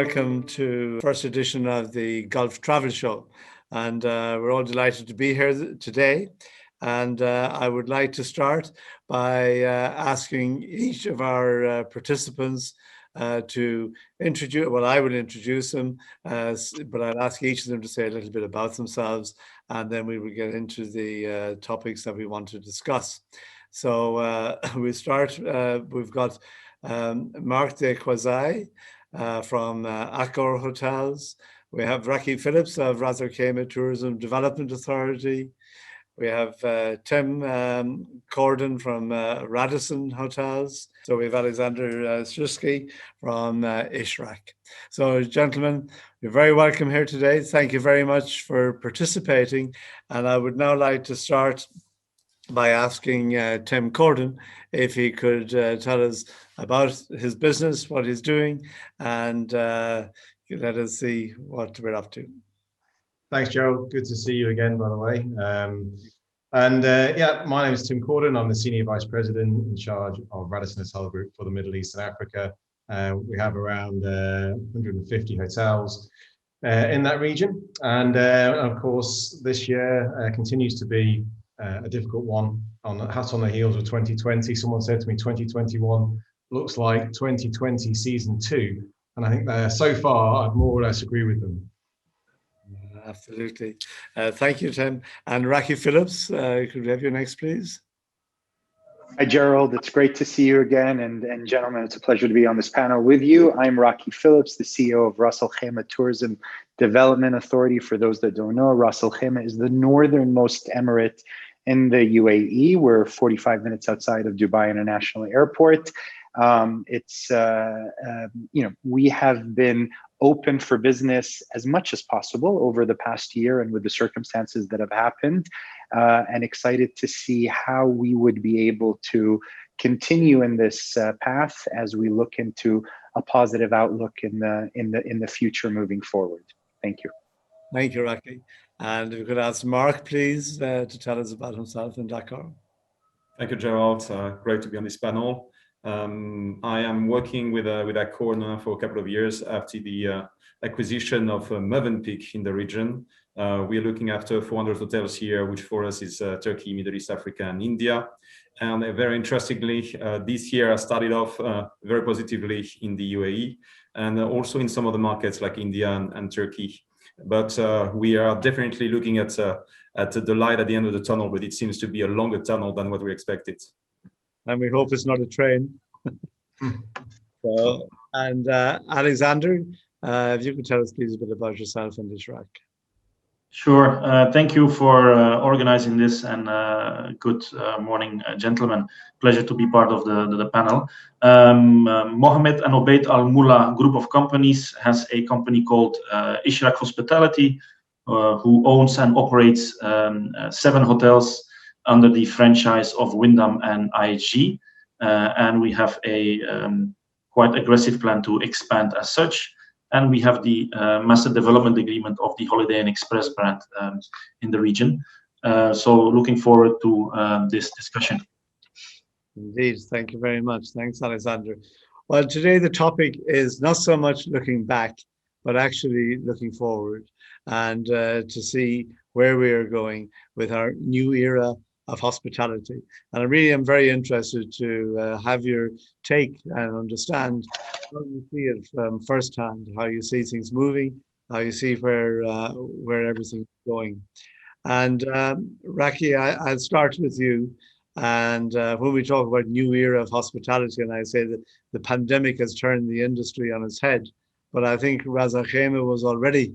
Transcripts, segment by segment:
welcome to the first edition of the Gulf Travel Show. And we're all delighted to be here today. And I would like to start by asking each of our participants to introduce, well, I will introduce them, but I'll ask each of them to say a little bit about themselves, and then we will get into the topics that we want to discuss. So we'll start, we've got Mark de Quazai from Accor Hotels. We have Raki Phillips of Ras Al Khaimah Tourism Development Authority. We have Tim Corden from Radisson Hotels. So we have Alexander Strusky from Ishrak. So gentlemen, you're very welcome here today. Thank you very much for participating. And I would now like to start by asking Tim Corden if he could tell us about his business, what he's doing, and let us see what we're up to. Thanks, Joe. Good to see you again, by the way. Yeah, my name is Tim Corden. I'm the Senior Vice President in charge of Radisson Hotel Group for the Middle East and Africa. We have around 150 hotels in that region. And of course, this year continues to be a difficult one, hot on the heels of 2020. Someone said to me, 2021 looks like 2020 season 2. And I think so far, I'd more or less agree with them. Absolutely. Thank you, Tim. And Raki Phillips, could we have you next, please? Hi, Gerald. It's great to see you again. And gentlemen, it's a pleasure to be on this panel with you. I'm Raki Phillips, the CEO of Ras Al Khaimah Tourism Development Authority. For those that don't know, Ras Al Khaimah is the northernmost emirate in the UAE. We're 45 minutes outside of Dubai International Airport. We have been open for business as much as possible over the past year and with the circumstances that have happened, and excited to see how we would be able to continue in this path as we look into a positive outlook in the future moving forward. Thank you. Thank you, Raki. And if we could ask Mark, please, to tell us about himself in Dakar. Thank you, Gerald. Great to be on this panel. I am working with Accor now for a couple of years after the acquisition of Mövenpick in the region. We are looking after 400 hotels here, which for us is Turkey, Middle East, Africa, and India. And very interestingly, this year I started off very positively in the UAE and also in some other markets like India and Turkey. But we are definitely looking at the light at the end of the tunnel, but it seems to be a longer tunnel than what we expected. And we hope it's not a train. Alexander, if you could tell us please a bit about yourself and Ishrak. Sure. Thank you for organizing this, and good morning, gentlemen. Pleasure to be part of the panel. Mohammed and Obeid Al Mula group of companies has a company called Era of Hospitality, who owns and operates 7 hotels under the franchise of Wyndham and IHG, and we have a quite aggressive plan to expand as such. And we have the master development agreement of the Holiday Inn Express brand in the region. So looking forward to this discussion. Indeed, thank you very much. Thanks, Alexander. Well, today the topic is not so much looking back, but actually looking forward and to see where we are going with our new era of hospitality. And I really am very interested to have your take and understand how you see it firsthand, how you see things moving, how you see where everything's going. And Raki, I'll start with you. And when we talk about new era of hospitality, and I say that the pandemic has turned the industry on its head, but I think Ras Al Khaimah was already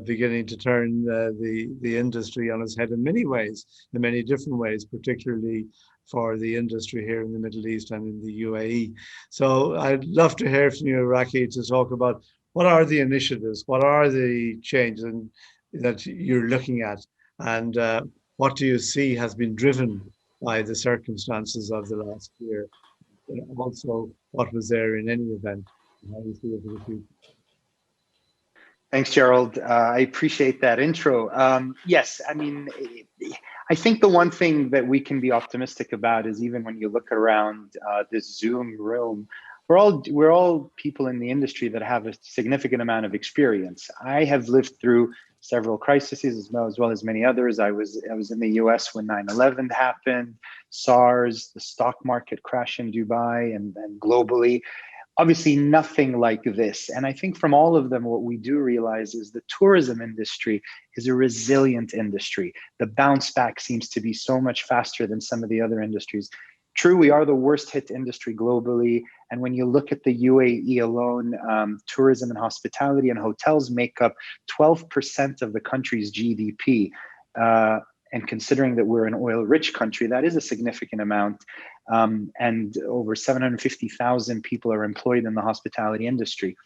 beginning to turn the industry on its head in many ways, in many different ways, particularly for the industry here in the Middle East and in the UAE. So I'd love to hear from you, Raki, to talk about what are the initiatives, what are the changes that you're looking at, and what do you see has been driven by the circumstances of the last year? And also, what was there in any event, and how you see it in the future? Thanks, Gerald. I appreciate that intro. Yes, I mean, I think the one thing that we can be optimistic about is even when you look around this Zoom room, we're all people in the industry that have a significant amount of experience. I have lived through several crises as well as many others. I was in the US when 9/11 happened, SARS, the stock market crash in Dubai, and globally. Obviously nothing like this. And I think from all of them, what we do realize is the tourism industry is a resilient industry. The bounce back seems to be so much faster than some of the other industries. True, we are the worst hit industry globally. And when you look at the UAE alone, tourism and hospitality and hotels make up 12% of the country's GDP. And considering that we're an oil-rich country, that is a significant amount. And over 750,000 people are employed in the hospitality industry.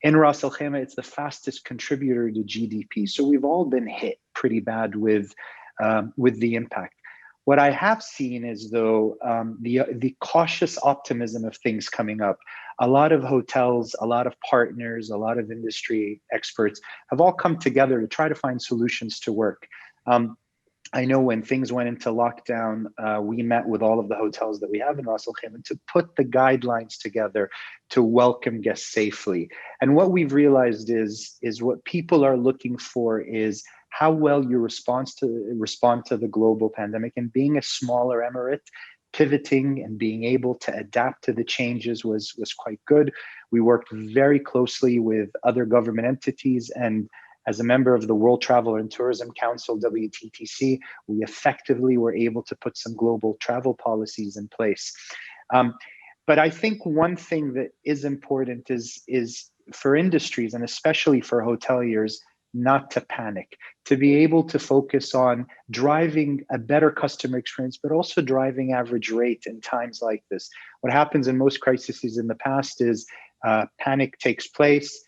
In Ras Al Khaimah, it's the fastest contributor to GDP. So we've all been hit pretty bad with the impact. What I have seen is, though, the cautious optimism of things coming up. A lot of hotels, a lot of partners, a lot of industry experts have all come together to try to find solutions to work. I know when things went into lockdown, we met with all of the hotels that we have in Ras Al Khaimah to put the guidelines together to welcome guests safely. And what we've realized is what people are looking for is how well you respond to the global pandemic. And being a smaller emirate, pivoting and being able to adapt to the changes was quite good. We worked very closely with other government entities, and as a member of the World Travel and Tourism Council, WTTC, we effectively were able to put some global travel policies in place. But I think one thing that is important is for industries, and especially for hoteliers, not to panic, to be able to focus on driving a better customer experience, but also driving average rate in times like this. What happens in most crises in the past is panic takes place,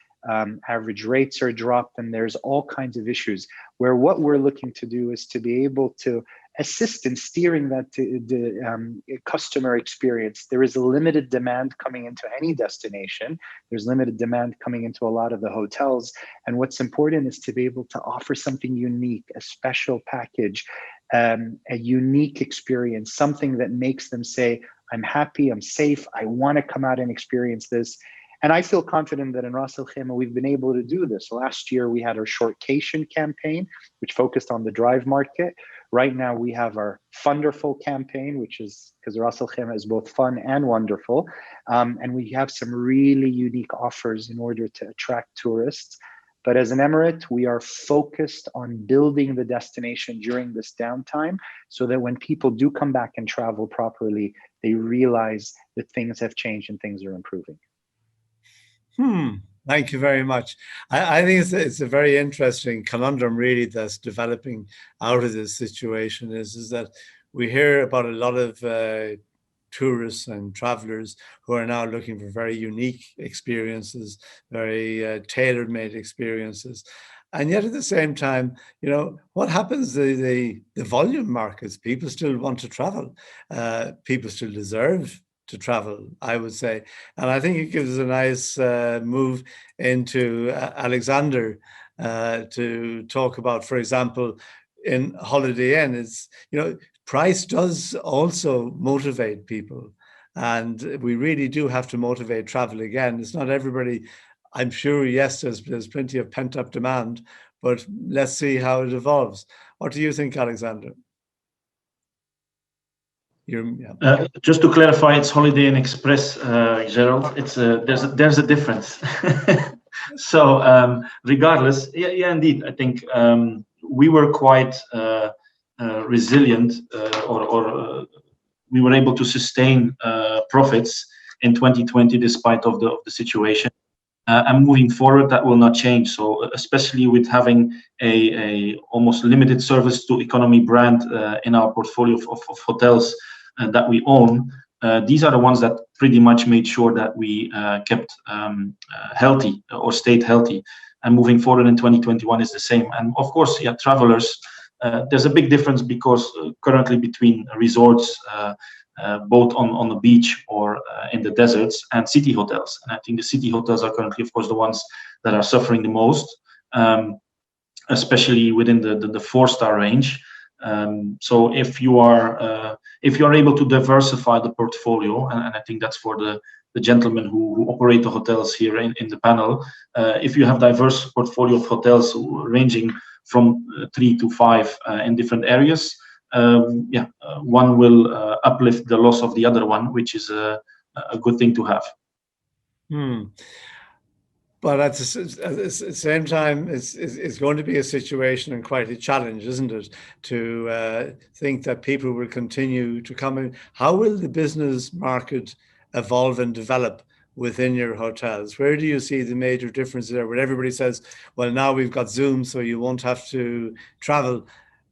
average rates are dropped, and there's all kinds of issues, where what we're looking to do is to be able to assist in steering that to the customer experience. There is a limited demand coming into any destination. There's limited demand coming into a lot of the hotels. And what's important is to be able to offer something unique, a special package, a unique experience, something that makes them say, I'm happy, I'm safe, I want to come out and experience this. And I feel confident that in Ras Al Khaimah, we've been able to do this. Last year, we had our Shortcation campaign, which focused on the drive market. Right now, we have our Funderful campaign, which is because Ras Al Khaimah is both fun and wonderful. And we have some really unique offers in order to attract tourists. But as an emirate, we are focused on building the destination during this downtime so that when people do come back and travel properly, they realize that things have changed and things are improving. Thank you very much. I think it's a very interesting conundrum, really, that's developing out of this situation is that we hear about a lot of tourists and travelers who are now looking for very unique experiences, very tailor-made experiences. And yet at the same time, you know, what happens, the volume markets, people still want to travel. People still deserve to travel, I would say. And I think it gives us a nice move into Alexander to talk about, for example, in Holiday Inn, it's, you know, price does also motivate people. And we really do have to motivate travel again. It's not everybody, I'm sure, yes, there's plenty of pent-up demand, but let's see how it evolves. What do you think, Alexander? Just to clarify, it's Holiday Inn Express, Gerald. It's there's a difference. So regardless, yeah, indeed, I think we were quite resilient, or we were able to sustain profits in 2020 despite of the situation. And moving forward, that will not change. So especially with having a almost limited service to economy brand in our portfolio of hotels that we own, these are the ones that pretty much made sure that we kept healthy or stayed healthy. And moving forward in 2021 is the same. And of course, yeah, travelers, there's a big difference because currently between resorts, both on the beach or in the deserts, and city hotels. And I think the city hotels are currently, of course, the ones that are suffering the most, especially within the 4-star range. So if you are able to diversify the portfolio, and I think that's for the the gentlemen who operate the hotels here in the panel. If you have diverse portfolio of hotels ranging from 3 to 5 in different areas, one will uplift the loss of the other one, which is a good thing to have. But at the same time, it's going to be a situation and quite a challenge, isn't it, to think that people will continue to come in. How will the business market evolve and develop within your hotels? Where do you see the major differences there, where everybody says, well, now we've got Zoom, so you won't have to travel?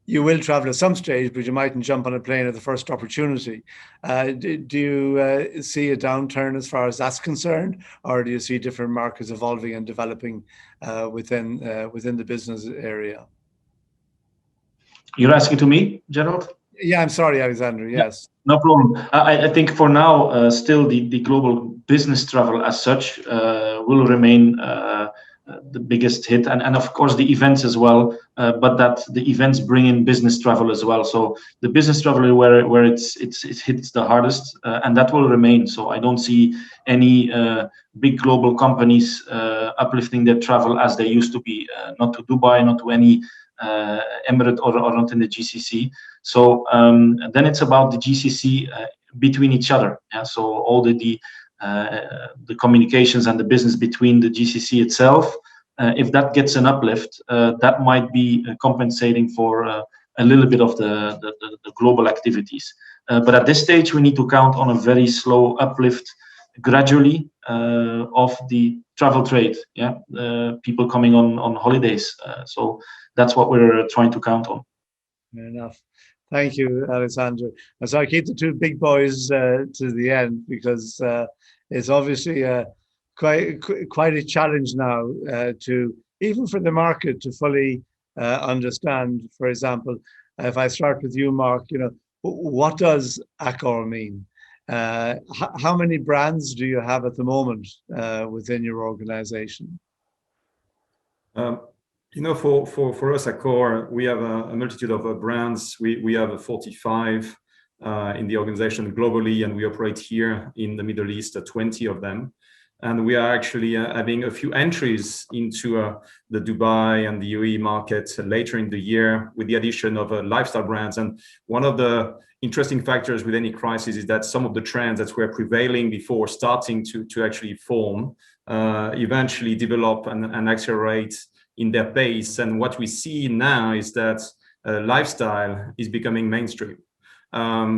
You will travel at some stage, but you mightn't jump on a plane at the first opportunity. Do you see a downturn as far as that's concerned, or do you see different markets evolving and developing within the business area? You're asking to me, Gerald? Yeah, I'm sorry, Alexander. Yes. No problem. I think for now, still the global business travel as such will remain the biggest hit, and of course the events as well, but that the events bring in business travel as well. So the business travel where it hits the hardest, and that will remain. So I don't see any big global companies uplifting their travel as they used to be, not to Dubai, not to any Emirate or not in the GCC. So then it's about the GCC between each other. Yeah? So all the communications and the business between the GCC itself, if that gets an uplift, that might be compensating for a little bit of the global activities. But at this stage, we need to count on a very slow uplift gradually of the travel trade. Yeah, people coming on holidays. So that's what we're trying to count on. Fair enough. Thank you, Alexander. So I keep the two big boys to the end, because it's obviously quite a challenge now to, even for the market, to fully understand. For example, if I start with you, Mark, what does Accor mean? How many brands do you have at the moment within your organization? For us, Accor, we have a multitude of brands. We have 45 in the organization globally, and we operate here in the Middle East, 20 of them. And we are actually having a few entries into the Dubai and the UAE market later in the year with the addition of lifestyle brands. And one of the interesting factors with any crisis is that some of the trends that were prevailing before starting to actually form eventually develop and accelerate in their pace. And what we see now is that lifestyle is becoming mainstream.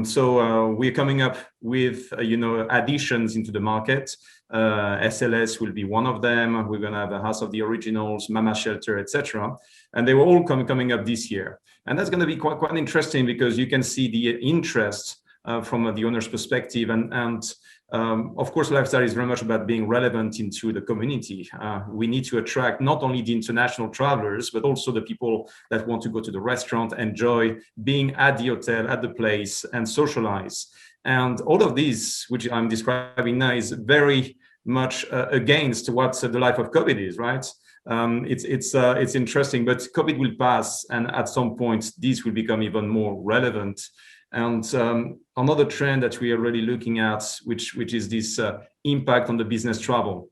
So we're coming up with additions into the market. SLS will be one of them. We're going to have a House of the Originals, Mama Shelter, etc. And they were all coming up this year. And that's going to be quite interesting, because you can see the interest from the owner's perspective. And of course, lifestyle is very much about being relevant into the community. We need to attract not only the international travelers, but also the people that want to go to the restaurant, enjoy being at the hotel, at the place, and socialize. And all of this, which I'm describing now, is very much against what the life of COVID is, right? It's interesting, but COVID will pass, and at some point, this will become even more relevant. And another trend that we are really looking at, which is this impact on the business travel.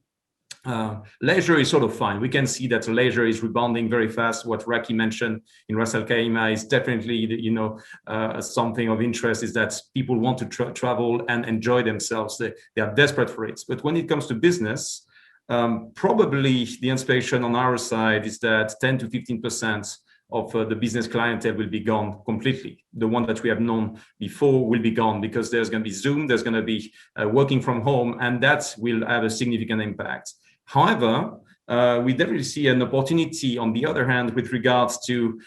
Leisure is sort of fine. We can see that leisure is rebounding very fast. What Raki mentioned in Ras Al Khaimah is definitely, something of interest, is that people want to travel and enjoy themselves. They are desperate for it. But when it comes to business, probably the anticipation on our side is that 10 to 15% of the business clientele will be gone completely. The one that we have known before will be gone, because there's going to be Zoom, there's going to be working from home, and that will have a significant impact. However, we definitely see an opportunity, on the other hand, with regards to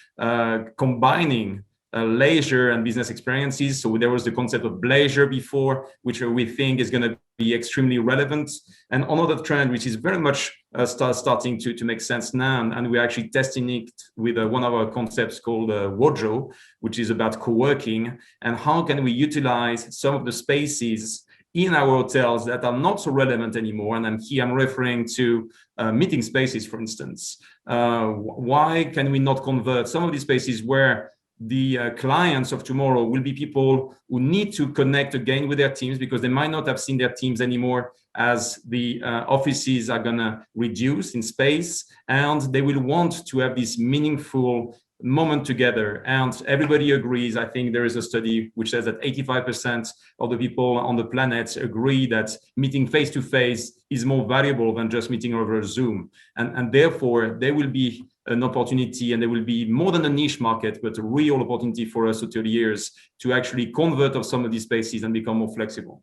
combining leisure and business experiences. So there was the concept of leisure before, which we think is going to be extremely relevant. And another trend, which is very much starting to make sense now, and we're actually testing it with one of our concepts called Wojo, which is about co-working, and how can we utilize some of the spaces in our hotels that are not so relevant anymore. And I'm referring to meeting spaces, for instance. Why can we not convert some of these spaces where the clients of tomorrow will be people who need to connect again with their teams because they might not have seen their teams anymore as the offices are going to reduce in space, and they will want to have this meaningful moment together. And everybody agrees. I think there is a study which says that 85% of the people on the planet agree that meeting face to face is more valuable than just meeting over Zoom. And therefore, there will be an opportunity, and there will be more than a niche market, but a real opportunity for us hoteliers to actually convert of some of these spaces and become more flexible.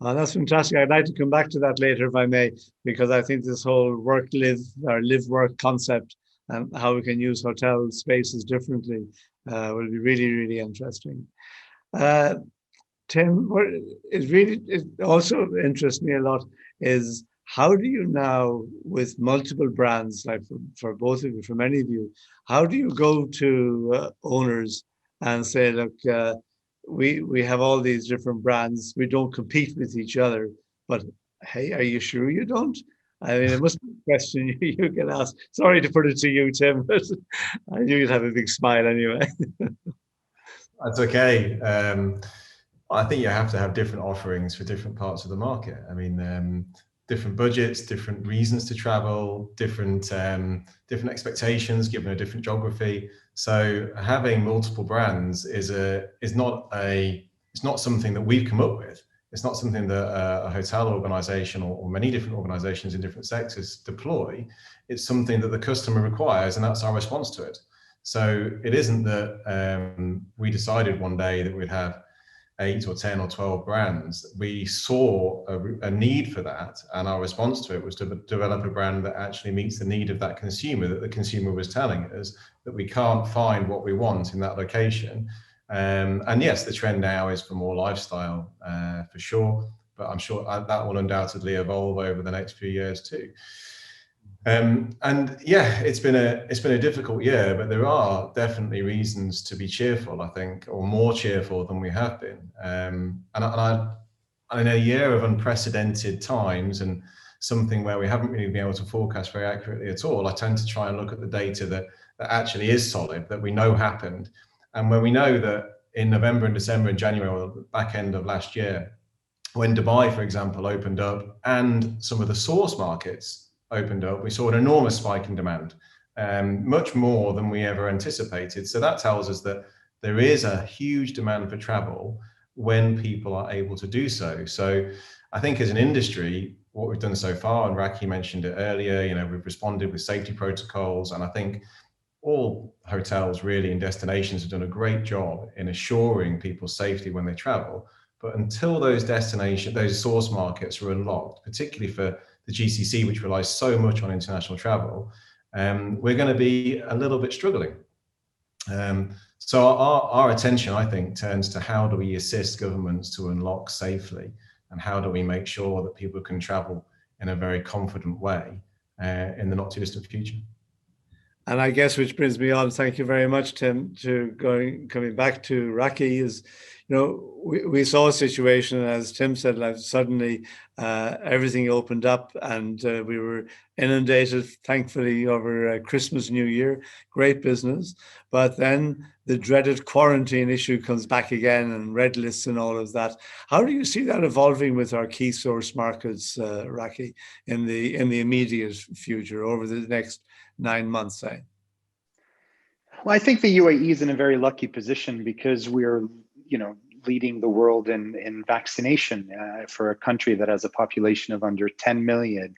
That's fantastic. I'd like to come back to that later, if I may, because I think this whole work-live or live-work concept and how we can use hotel spaces differently will be really, really interesting. Tim, what it also interests me a lot is how do you now, with multiple brands, like for both of you, for many of you, how do you go to owners and say, look, we have all these different brands, we don't compete with each other, but hey, are you sure you don't? I mean, it must be a question you can ask. Sorry to put it to you, Tim, but I knew you'd have a big smile anyway. That's okay. I think you have to have different offerings for different parts of the market. I mean, different budgets, different reasons to travel, different expectations given a different geography. So having multiple brands is not something that we've come up with. It's not something that a hotel organization or many different organizations in different sectors deploy. It's something that the customer requires, and that's our response to it. So it isn't that we decided one day that we'd have 8 or 10 or 12 brands. We saw a need for that, and our response to it was to develop a brand that actually meets the need of that consumer, that the consumer was telling us that we can't find what we want in that location. And yes, the trend now is for more lifestyle, for sure, but I'm sure that will undoubtedly evolve over the next few years too. And yeah, it's been a difficult year, but there are definitely reasons to be cheerful, I think, or more cheerful than we have been. And in a year of unprecedented times and something where we haven't really been able to forecast very accurately at all, I tend to try and look at the data that actually is solid, that we know happened. And when we know that in November and December and January, or the back end of last year, when Dubai, for example, opened up and some of the source markets opened up, we saw an enormous spike in demand, much more than we ever anticipated. So that tells us that there is a huge demand for travel when people are able to do so. So I think as an industry, what we've done so far, and Raki mentioned it earlier, we've responded with safety protocols, and I think all hotels really and destinations have done a great job in assuring people's safety when they travel. But until those source markets are unlocked, particularly for the GCC, which relies so much on international travel, we're going to be a little bit struggling. So our attention, I think, turns to how do we assist governments to unlock safely, and how do we make sure that people can travel in a very confident way in the not too distant future. And I guess which brings me on, thank you very much, Tim, coming back to Raki is, we saw a situation, as Tim said, like suddenly everything opened up and we were inundated, thankfully, over Christmas, New Year, great business. But then the dreaded quarantine issue comes back again, and red lists and all of that. How do you see that evolving with our key source markets, Raki, in the immediate future, over the next 9 months, say? Well, I think the UAE is in a very lucky position because we're, leading the world in vaccination for a country that has a population of under 10 million.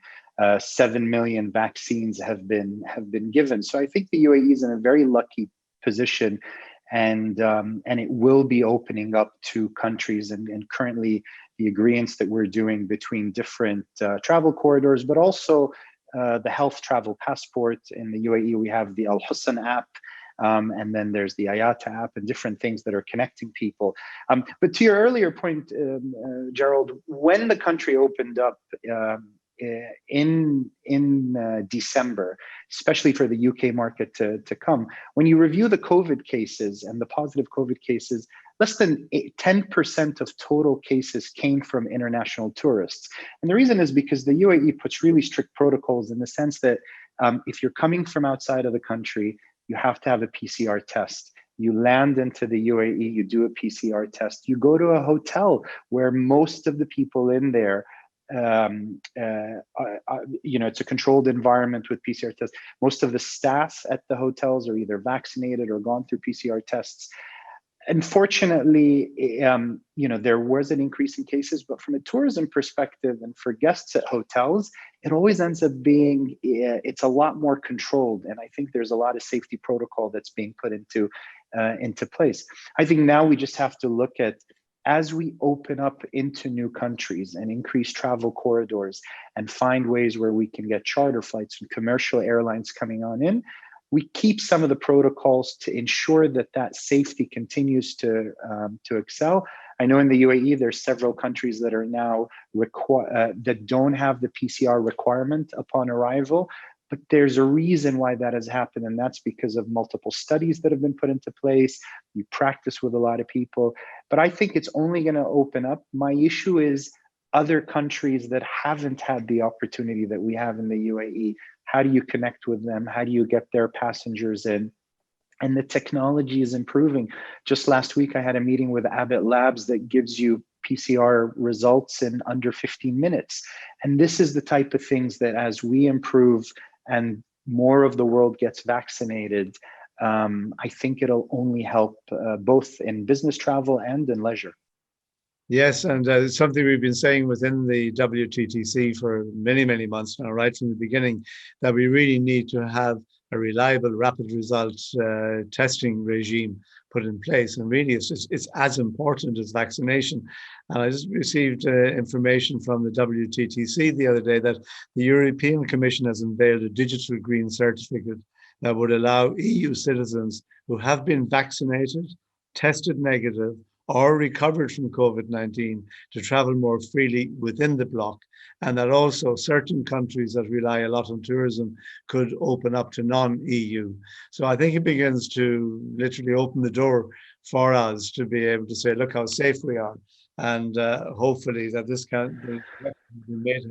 7 million vaccines have been given. So I think the UAE is in a very lucky position, and it will be opening up to countries. And currently, the agreements that we're doing between different travel corridors, but also the health travel passport in the UAE, we have the Al Husn app, and then there's the Ayata app and different things that are connecting people. But to your earlier point, Gerald, when the country opened up in December, especially for the UK market to come, when you review the COVID cases and the positive COVID cases, less than 10% of total cases came from international tourists. And the reason is because the UAE puts really strict protocols in the sense that if you're coming from outside of the country, you have to have a PCR test. You land into the UAE, you do a PCR test, you go to a hotel where most of the people in there, it's a controlled environment with PCR tests. Most of the staff at the hotels are either vaccinated or gone through PCR tests. Unfortunately, there was an increase in cases, but from a tourism perspective and for guests at hotels, it always ends up being, it's a lot more controlled. And I think there's a lot of safety protocol that's being put into place. I think now we just have to look at, as we open up into new countries and increase travel corridors and find ways where we can get charter flights and commercial airlines coming on in, we keep some of the protocols to ensure that safety continues to excel. I know in the UAE, there's several countries that are now that don't have the PCR requirement upon arrival, but there's a reason why that has happened, and that's because of multiple studies that have been put into place. You practice with a lot of people, but I think it's only going to open up. My issue is other countries that haven't had the opportunity that we have in the UAE. How do you connect with them? How do you get their passengers in? And the technology is improving. Just last week, I had a meeting with Abbott Labs that gives you PCR results in under 15 minutes. And this is the type of things that as we improve and more of the world gets vaccinated, I think it'll only help both in business travel and in leisure. Yes, and it's something we've been saying within the WTTC for many, many months now, right from the beginning, that we really need to have a reliable, rapid results testing regime put in place. And really, it's as important as vaccination. And I just received information from the WTTC the other day that the European Commission has unveiled a digital green certificate that would allow EU citizens who have been vaccinated, tested negative, or recovered from COVID-19 to travel more freely within the bloc, and that also certain countries that rely a lot on tourism could open up to non-EU. So I think it begins to literally open the door for us to be able to say, look how safe we are, and hopefully that this can be made.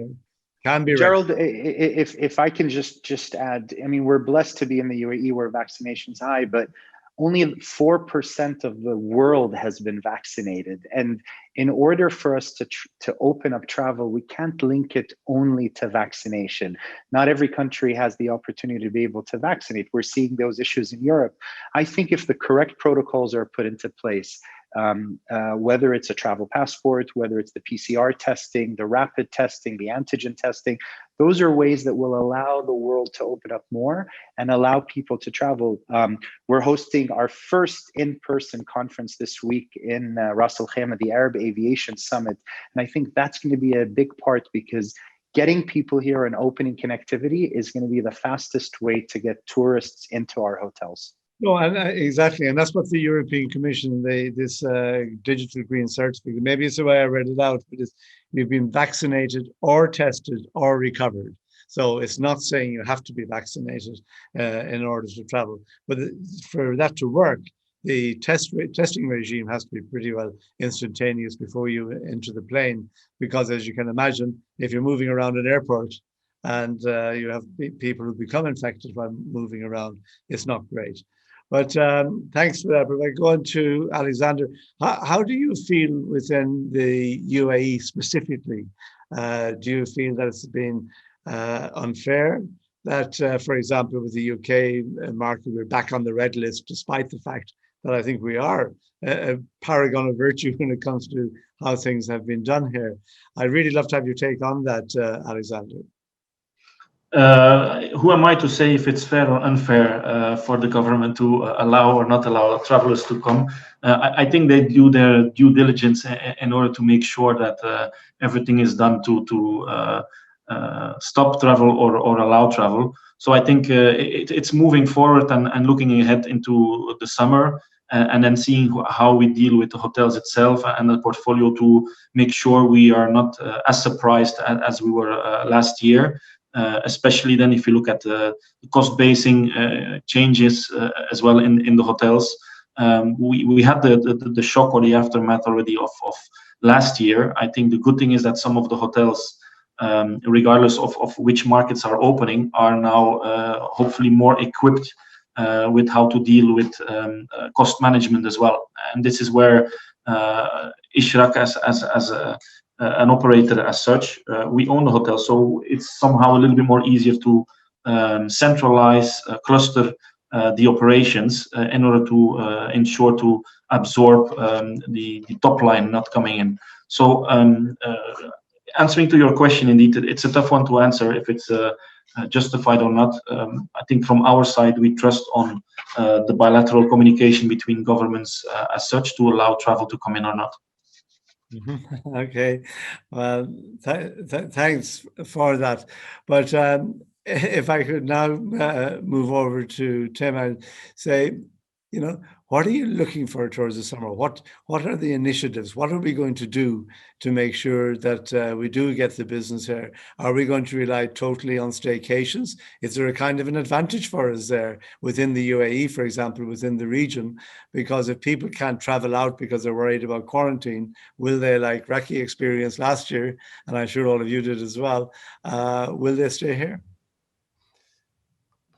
Can be Gerald, if I can just add, I mean, we're blessed to be in the UAE where vaccination's high, but only 4% of the world has been vaccinated. And in order for us to open up travel, we can't link it only to vaccination. Not every country has the opportunity to be able to vaccinate. We're seeing those issues in Europe. I think if the correct protocols are put into place, whether it's a travel passport, whether it's the PCR testing, the rapid testing, the antigen testing, those are ways that will allow the world to open up more and allow people to travel. We're hosting our first in-person conference this week in Ras Al Khaimah, the Arab Aviation Summit. And I think that's going to be a big part because getting people here and opening connectivity is going to be the fastest way to get tourists into our hotels. No, and exactly, and that's what the European Commission, this digital green certificate, maybe it's the way I read it out, but it's you've been vaccinated or tested or recovered. So it's not saying you have to be vaccinated in order to travel, but for that to work, the testing regime has to be pretty well instantaneous before you enter the plane, because as you can imagine, if you're moving around an airport and you have people who become infected while moving around, it's not great. But thanks for that. But I go on to Alexander. How do you feel within the UAE specifically? Do you feel that it's been unfair that, for example, with the UK market, we're back on the red list, despite the fact that I think we are a paragon of virtue when it comes to how things have been done here? I'd really love to have your take on that, Alexander. Who am I to say if it's fair or unfair for the government to allow or not allow travelers to come? I think they do their due diligence in order to make sure that everything is done to stop travel or allow travel. So I think it's moving forward and looking ahead into the summer and then seeing how we deal with the hotels itself and the portfolio to make sure we are not as surprised as we were last year. Especially then if you look at the cost basing changes as well in the hotels. We had the shock or the aftermath already of last year. I think the good thing is that some of the hotels, regardless of which markets are opening, are now hopefully more equipped with how to deal with cost management as well. And this is where Ishraq, as an operator as such, we own the hotel, so it's somehow a little bit more easier to centralize, cluster the operations in order to ensure to absorb the top line not coming in. So answering to your question, indeed, it's a tough one to answer if it's justified or not. I think from our side, we trust on the bilateral communication between governments as such to allow travel to come in or not. Okay, well, thanks for that. But if I could now move over to Tim and say, what are you looking for towards the summer? What are the initiatives? What are we going to do to make sure that we do get the business here? Are we going to rely totally on staycations? Is there a kind of an advantage for us there within the UAE, for example, within the region? Because if people can't travel out because they're worried about quarantine, will they, like Raki experienced last year, and I'm sure all of you did as well, will they stay here?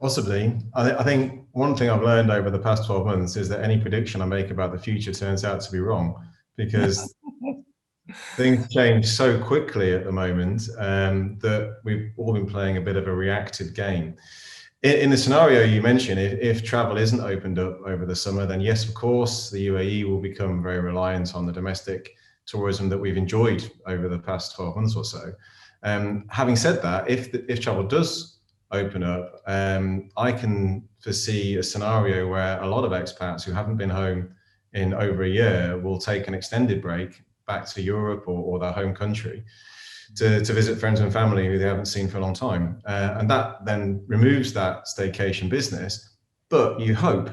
Possibly. I think one thing I've learned over the past 12 months is that any prediction I make about the future turns out to be wrong, because things change so quickly at the moment that we've all been playing a bit of a reactive game. In the scenario you mentioned, if travel isn't opened up over the summer, then yes, of course, the UAE will become very reliant on the domestic tourism that we've enjoyed over the past 12 months or so. Having said that, if travel does open up, I can foresee a scenario where a lot of expats who haven't been home in over a year will take an extended break back to Europe or their home country to visit friends and family who they haven't seen for a long time. And that then removes that staycation business. But you hope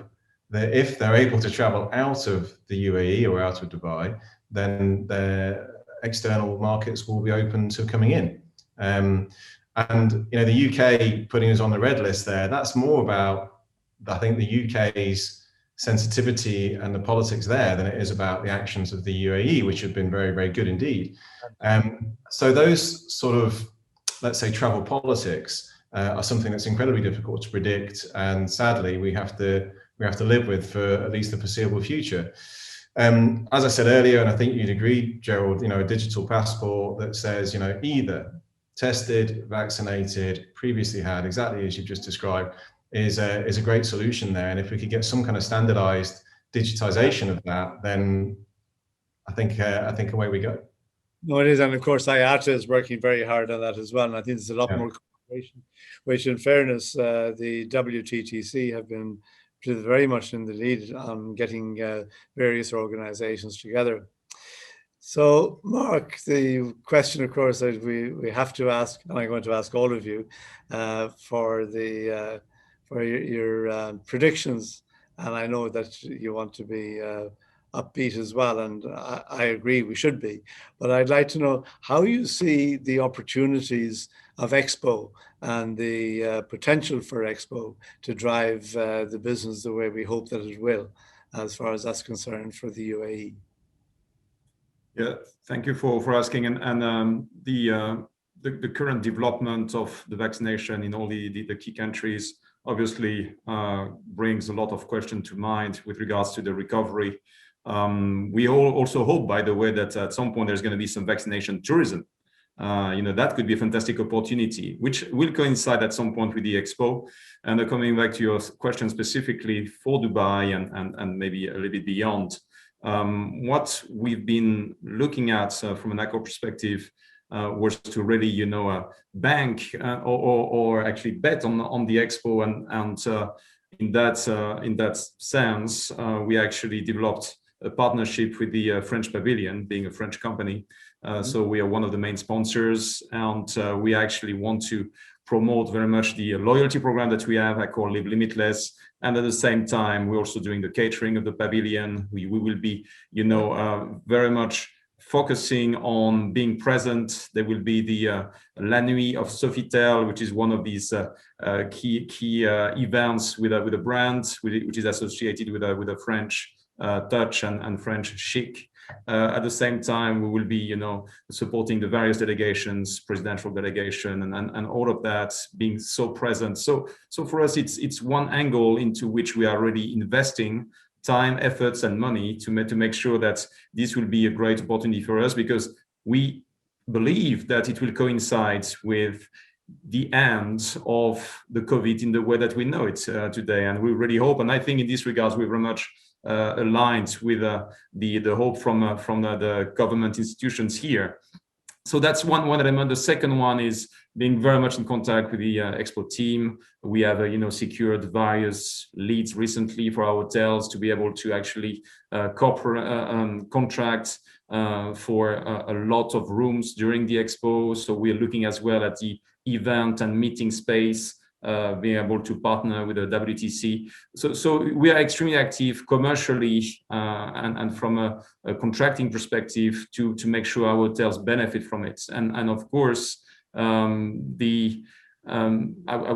that if they're able to travel out of the UAE or out of Dubai, then their external markets will be open to coming in. And the UK putting us on the red list there, that's more about, I think, the UK's sensitivity and the politics there than it is about the actions of the UAE, which have been very, very good indeed. So those sort of, let's say, travel politics are something that's incredibly difficult to predict, and sadly we have to live with for at least the foreseeable future. As I said earlier, and I think you'd agree, Gerald, a digital passport that says, either tested, vaccinated, previously had, exactly as you've just described, is a great solution there. And if we could get some kind of standardized digitization of that, then I think away we go. No, it is. And of course, IATA is working very hard on that as well. And I think there's a lot more cooperation, which in fairness, the WTTC have been very much in the lead on getting various organizations together. So, Mark, the question, of course, that we have to ask, and I'm going to ask all of you for your predictions, and I know that you want to be upbeat as well, and I agree we should be. But I'd like to know how you see the opportunities of Expo and the potential for Expo to drive the business the way we hope that it will, as far as that's concerned for the UAE. Yeah, thank you for asking. And the current development of the vaccination in all the key countries obviously brings a lot of question to mind with regards to the recovery. We all also hope, by the way, that at some point there's going to be some vaccination tourism. That could be a fantastic opportunity, which will coincide at some point with the Expo. And coming back to your question specifically for Dubai and maybe a little bit beyond, what we've been looking at from an Accor perspective was to really, bank or actually bet on the Expo, and in that sense, we actually developed a partnership with the French Pavilion, being a French company. So we are one of the main sponsors, and we actually want to promote very much the loyalty program that we have, Accor Live Limitless. And at the same time, we're also doing the catering of the pavilion. We will be, very much focusing on being present. There will be the La Nuit of Sofitel, which is one of these key events with a brand which is associated with a French touch and French chic. At the same time, we will be, supporting the various delegations, presidential delegation, and all of that being so present. So for us, it's one angle into which we are really investing time, efforts, and money to make sure that this will be a great opportunity for us, because we believe that it will coincide with the end of the COVID in the way that we know it today. And we really hope, and I think in this regard, we're very much aligned with the hope from the government institutions here. So that's one element. The second one is being very much in contact with the Expo team. We have secured various leads recently for our hotels to be able to actually contract for a lot of rooms during the Expo. So we're looking as well at the event and meeting space, being able to partner with the WTC. So we are extremely active commercially and from a contracting perspective to make sure our hotels benefit from it. And of course, I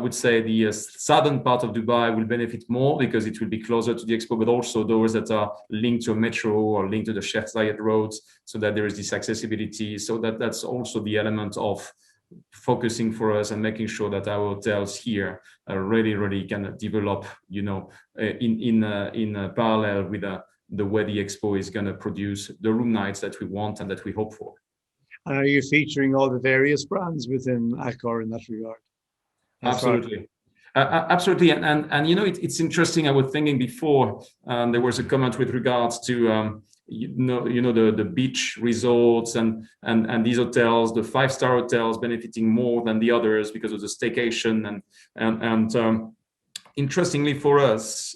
would say the southern part of Dubai will benefit more because it will be closer to the Expo, but also those that are linked to a metro or linked to the Sheikh Zayed roads, so that there is this accessibility. So that's also the element of focusing for us and making sure that our hotels here really can develop, in parallel with the way the Expo is going to produce the room nights that we want and that we hope for. And are you featuring all the various brands within Accor in that regard? Absolutely. Absolutely. And it's interesting. I was thinking before, there was a comment with regards to, the beach resorts and these hotels, the 5-star hotels benefiting more than the others because of the staycation. And interestingly for us,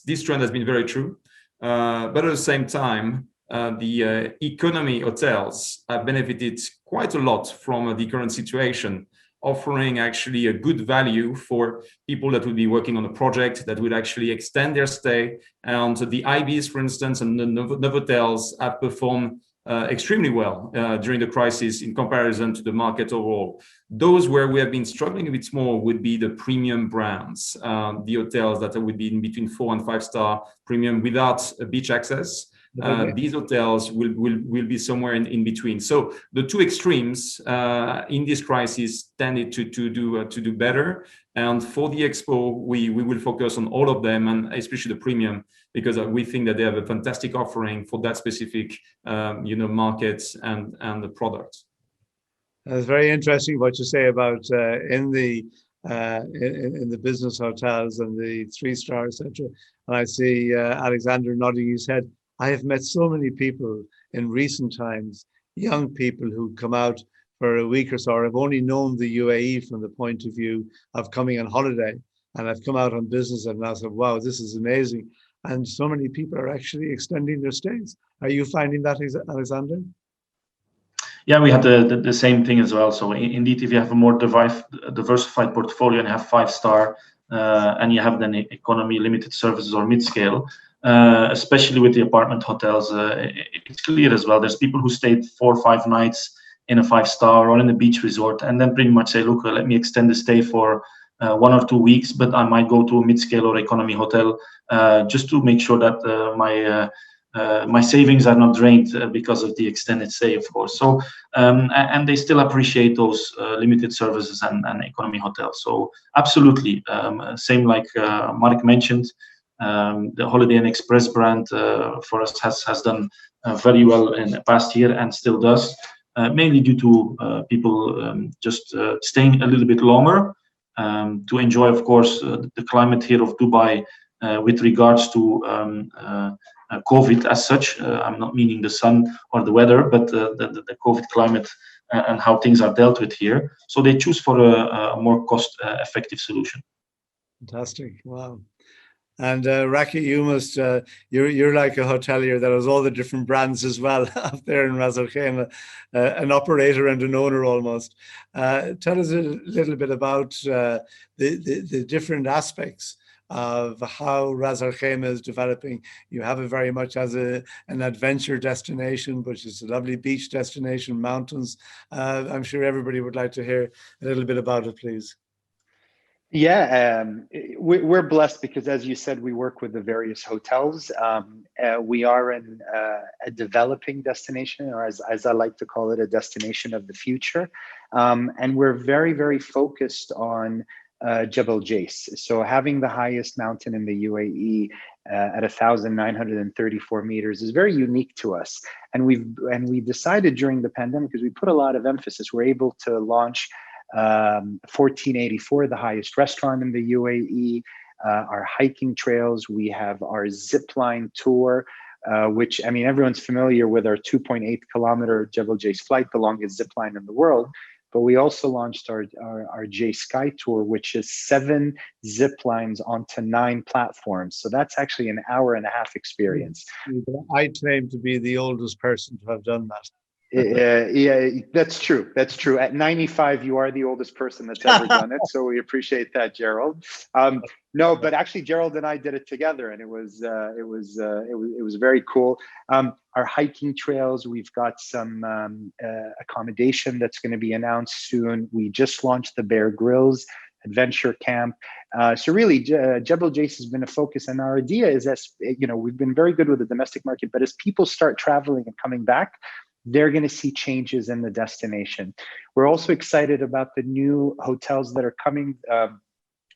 this trend has been very true. But at the same time, the economy hotels have benefited quite a lot from the current situation, offering actually a good value for people that will be working on a project that will actually extend their stay. And the IBs, for instance, and the Novotels have performed extremely well during the crisis in comparison to the market overall. Those where we have been struggling a bit more would be the premium brands, the hotels that would be in between 4 and 5-star premium without a beach access. These hotels will be somewhere in between. So the two extremes in this crisis tended to do better. And for the Expo, we will focus on all of them, and especially the premium, because we think that they have a fantastic offering for that specific market and the product. It's very interesting what you say about in the business hotels and the 3-star, etc. And I see Alexander nodding his head. I have met so many people in recent times, young people who come out for a week or so, or have only known the UAE from the point of view of coming on holiday, and I've come out on business and I said, wow, this is amazing. And so many people are actually extending their stays. Are you finding that, Alexander? Yeah, we had the same thing as well. So indeed, if you have a more diversified portfolio and you have 5-star and you have then economy, limited services, or mid-scale, especially with the apartment hotels, it's clear as well. There's people who stayed 4 or 5 nights in a 5-star or in a beach resort, and then pretty much say, look, let me extend the stay for 1 or 2 weeks, but I might go to a mid-scale or economy hotel just to make sure that my savings are not drained because of the extended stay, of course. So and they still appreciate those limited services and economy hotels. So absolutely, same like Mark mentioned. The Holiday Inn Express brand for us has done very well in the past year and still does, mainly due to people just staying a little bit longer to enjoy, of course, the climate here of Dubai with regards to COVID as such. I'm not meaning the sun or the weather, but the COVID climate and how things are dealt with here. So they choose for a more cost-effective solution. Fantastic! Wow. And Raki, you must you're like a hotelier that has all the different brands as well up there in Ras Al Khaimah, an operator and an owner almost. Tell us a little bit about the different aspects of how Ras Al Khaimah is developing. You have it very much as an adventure destination, which is a lovely beach destination, mountains. I'm sure everybody would like to hear a little bit about it, please. Yeah, we're blessed because, as you said, we work with the various hotels. We are in a developing destination, or as I like to call it, a destination of the future. And we're very, very focused on Jebel Jais. So having the highest mountain in the UAE at 1,934 meters is very unique to us. And we decided during the pandemic, because we put a lot of emphasis, we're able to launch 1484, the highest restaurant in the UAE, our hiking trails. We have our zip line tour, which, I mean, everyone's familiar with our 2.8 kilometer Jebel Jais flight, the longest zip line in the world. But we also launched our J Sky Tour, which is 7 zip lines onto 9 platforms. So that's actually an hour-and-a-half experience. I claim to be the oldest person to have done that. Yeah, that's true. That's true. At 95, you are the oldest person that's ever done it. So we appreciate that, Gerald. No, but actually, Gerald and I did it together, and it was very cool. Our hiking trails, we've got some accommodation that's going to be announced soon. We just launched the Bear Grylls Adventure Camp. So really, Jebel Jais has been a focus, and our idea is that, you know, we've been very good with the domestic market, but as people start traveling and coming back, they're going to see changes in the destination. We're also excited about the new hotels that are coming.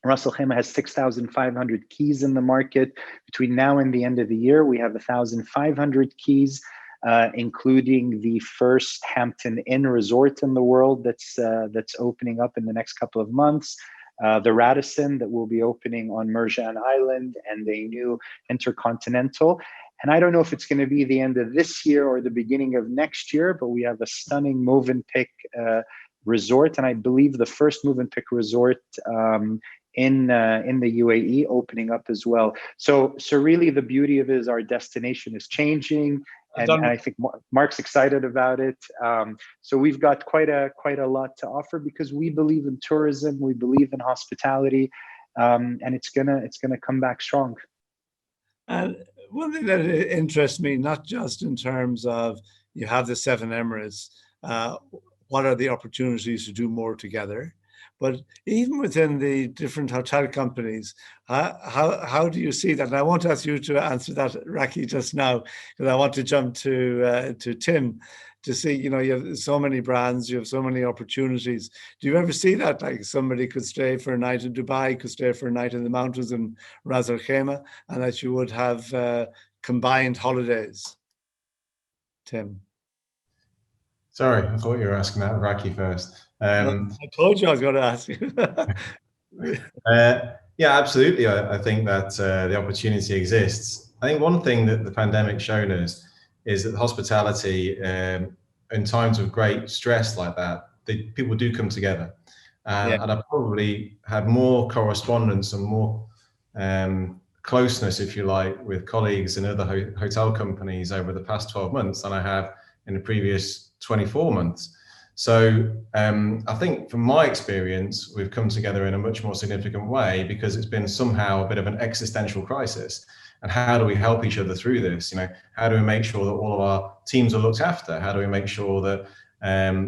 Ras Al Khaimah has 6,500 keys in the market. Between now and the end of the year, we have 1,500 keys, including the first Hampton Inn resort in the world that's opening up in the next couple of months. The Radisson that will be opening on Merjan Island, and a new Intercontinental. And I don't know if it's going to be the end of this year or the beginning of next year, but we have a stunning Movenpick resort, and I believe the first Movenpick resort in the UAE opening up as well. So really, the beauty of it is our destination is changing, and I think Mark's excited about it. So we've got quite a lot to offer because we believe in tourism, we believe in hospitality, and it's gonna come back strong. And one thing that interests me, not just in terms of you have the 7 Emirates, what are the opportunities to do more together, but even within the different hotel companies, how do you see that? And I won't ask you to answer that, Raki, just now, because I want to jump to Tim to see, you know, you have so many brands, you have so many opportunities. Do you ever see that, like somebody could stay for a night in Dubai, could stay for a night in the mountains in Ras Al Khaimah, and that you would have combined holidays? Tim. Sorry, I thought you were asking that of Raki first. I told you I was going to ask you. Yeah, absolutely. I think that the opportunity exists. I think one thing that the pandemic shown us is that the hospitality, in times of great stress like that, people do come together. And I probably had more correspondence and more closeness, if you like, with colleagues in other hotel companies over the past 12 months than I have in the previous 24 months. So I think from my experience, we've come together in a much more significant way because it's been somehow a bit of an existential crisis. And how do we help each other through this? You know, how do we make sure that all of our teams are looked after? How do we make sure that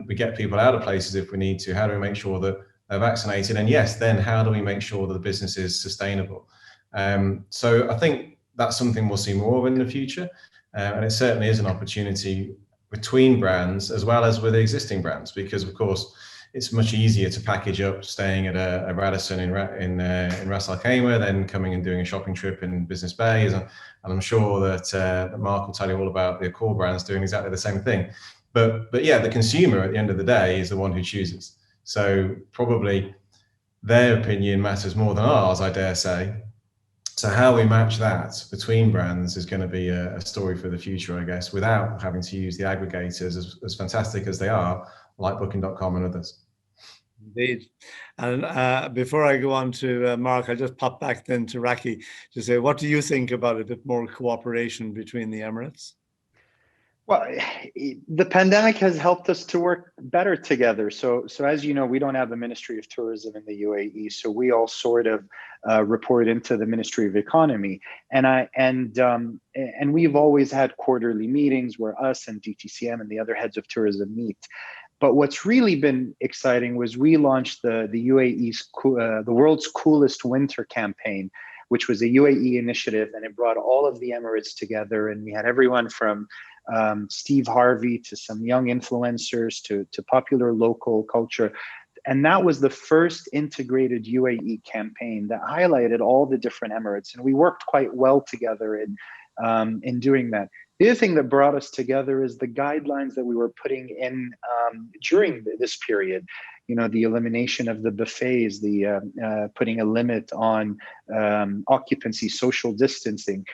we get people out of places if we need to? How do we make sure that they're vaccinated? And yes, then how do we make sure that the business is sustainable? So I think that's something we'll see more of in the future. And it certainly is an opportunity between brands as well as with existing brands, because of course it's much easier to package up staying at a Radisson in Ras Al Khaimah than coming and doing a shopping trip in Business Bay. And I'm sure that Mark will tell you all about the core brands doing exactly the same thing. But yeah, the consumer at the end of the day is the one who chooses. So probably their opinion matters more than ours, I dare say. So how we match that between brands is going to be a story for the future, I guess, without having to use the aggregators as fantastic as they are, like Booking.com and others. Indeed. And before I go on to Mark, I'll just pop back then to Raki to say, what do you think about a bit more cooperation between the Emirates? Well, the pandemic has helped us to work better together. So as you know, we don't have a Ministry of Tourism in the UAE, so we all sort of report into the Ministry of Economy. And we've always had quarterly meetings where us and DTCM and the other heads of tourism meet. But what's really been exciting was we launched the UAE's the world's coolest winter campaign, which was a UAE initiative, and it brought all of the Emirates together. And we had everyone from Steve Harvey to some young influencers to popular local culture. And that was the first integrated UAE campaign that highlighted all the different Emirates. And we worked quite well together in doing that. The other thing that brought us together is the guidelines that we were putting in during this period. You know, the elimination of the buffets, the putting a limit on occupancy, social distancing.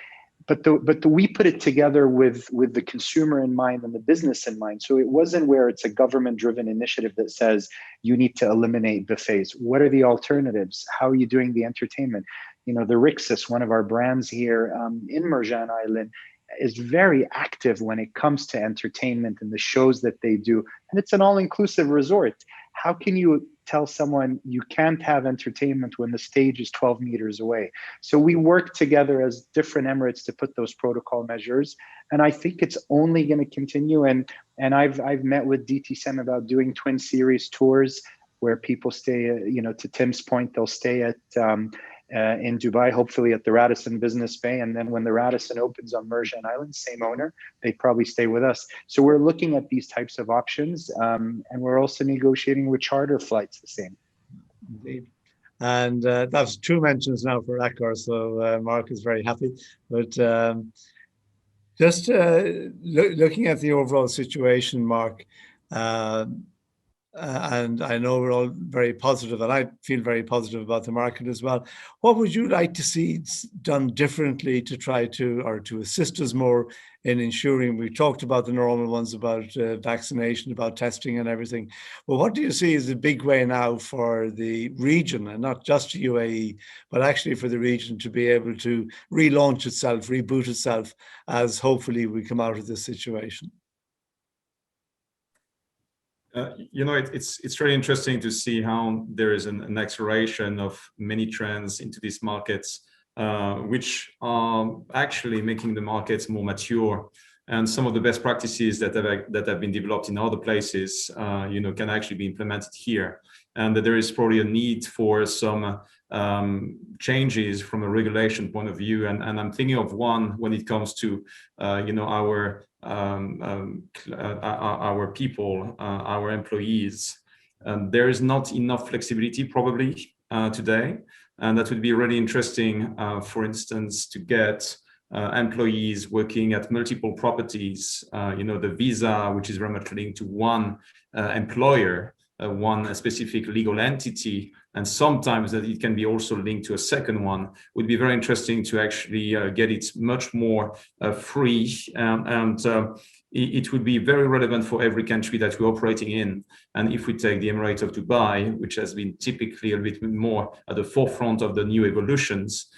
But we put it together with the consumer in mind and the business in mind. So it wasn't where it's a government-driven initiative that says you need to eliminate buffets. What are the alternatives? How are you doing the entertainment? You know, the Rixus, one of our brands here in Marjan Island, is very active when it comes to entertainment and the shows that they do. And it's an all-inclusive resort. How can you tell someone you can't have entertainment when the stage is 12 meters away? So we work together as different Emirates to put those protocol measures. And I think it's only going to continue. And I've met with DTSM about doing Twin Series tours where people stay, you know, to Tim's point, they'll stay at in Dubai, hopefully at the Radisson Business Bay. And then when the Radisson opens on Marjan Island, same owner, they probably stay with us. So we're looking at these types of options. And we're also negotiating with charter flights the same. Indeed. And that's two mentions now for Accor. So Mark is very happy. But just looking at the overall situation, Mark, and I know we're all very positive, and I feel very positive about the market as well. What would you like to see done differently to try to, or to assist us more in ensuring, we talked about the normal ones, about vaccination, about testing and everything. Well, what do you see as the big way now for the region, and not just UAE, but actually for the region to be able to relaunch itself, reboot itself, as hopefully we come out of this situation? You know, it's really interesting to see how there is an acceleration of many trends into these markets, which are actually making the markets more mature. And some of the best practices that have been developed in other places, you know, can actually be implemented here. And that there is probably a need for some changes from a regulation point of view. And I'm thinking of one when it comes to, you know, our people, our employees. There is not enough flexibility probably today. And that would be really interesting, for instance, to get employees working at multiple properties, you know, the visa, which is very much linked to one employer, one specific legal entity, and sometimes that it can be also linked to a second one, would be very interesting to actually get it much more free. It would be very relevant for every country that we're operating in. And if we take the Emirates of Dubai, which has been typically a bit more at the forefront of the new evolutions,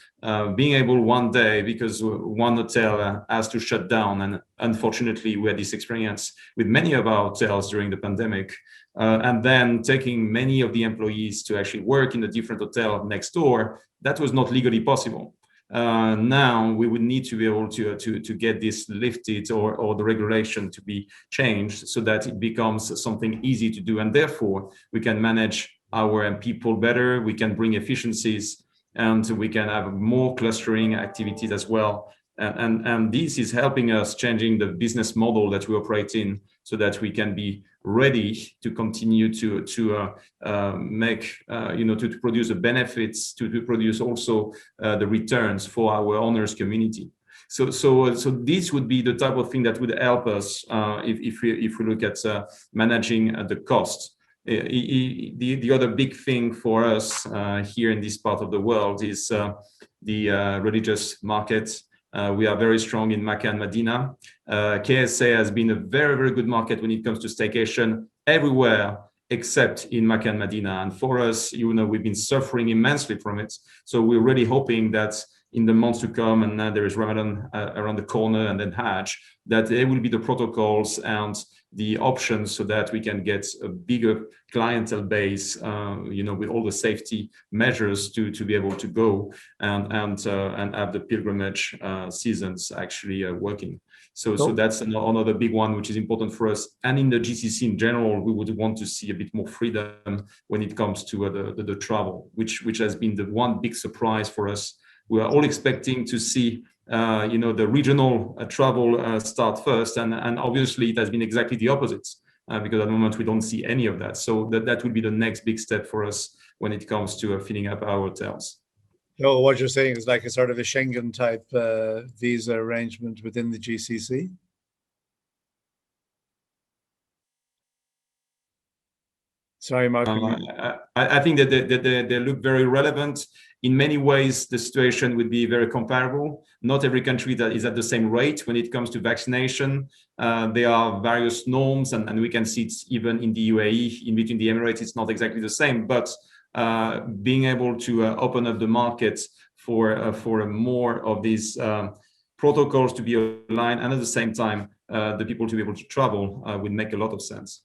being able one day, because one hotel has to shut down, and unfortunately we had this experience with many of our hotels during the pandemic, and then taking many of the employees to actually work in a different hotel next door, that was not legally possible. Now we would need to be able to get this lifted, or the regulation to be changed so that it becomes something easy to do, and therefore we can manage our people better, we can bring efficiencies, and we can have more clustering activities as well. And this is helping us changing the business model that we operate in, so that we can be ready to continue to make, you know, to produce the benefits, to produce also the returns for our owners community. So this would be the type of thing that would help us if we look at managing the cost. The other big thing for us here in this part of the world is the religious market. We are very strong in Mecca and Medina. KSA has been a very, very good market when it comes to staycation everywhere except in Mecca and Medina. And for us, you know, we've been suffering immensely from it. So we're really hoping that in the months to come, and there is Ramadan around the corner, and then Hajj, that there will be the protocols and the options so that we can get a bigger clientele base, you know, with all the safety measures to be able to go and have the pilgrimage seasons actually working. So that's another big one, which is important for us. And in the GCC in general, we would want to see a bit more freedom when it comes to the travel, which has been the one big surprise for us. We are all expecting to see, the regional travel start first, and obviously it has been exactly the opposite, because at the moment we don't see any of that. So that would be the next big step for us when it comes to filling up our hotels. So what you're saying is like a sort of a Schengen type visa arrangement within the GCC? Sorry, Mark. I think that they look very relevant. In many ways, the situation would be very comparable. Not every country that is at the same rate when it comes to vaccination. There are various norms, and we can see it even in the UAE, in between the Emirates, it's not exactly the same. But being able to open up the market for more of these protocols to be aligned, and at the same time, the people to be able to travel would make a lot of sense.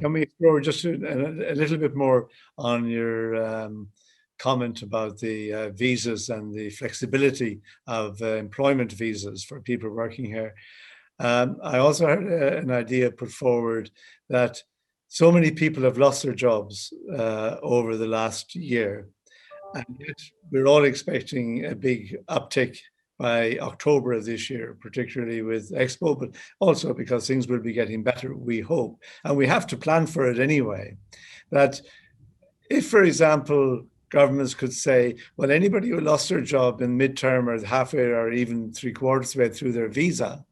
Can we explore just a little bit more on your comment about the visas and the flexibility of employment visas for people working here? I also heard an idea put forward that so many people have lost their jobs over the last year, and yet we're all expecting a big uptick by October of this year, particularly with Expo, but also because things will be getting better, we hope. And we have to plan for it anyway. That if, for example, governments could say, well, anybody who lost their job in midterm or halfway or even 3/4 way through their visa,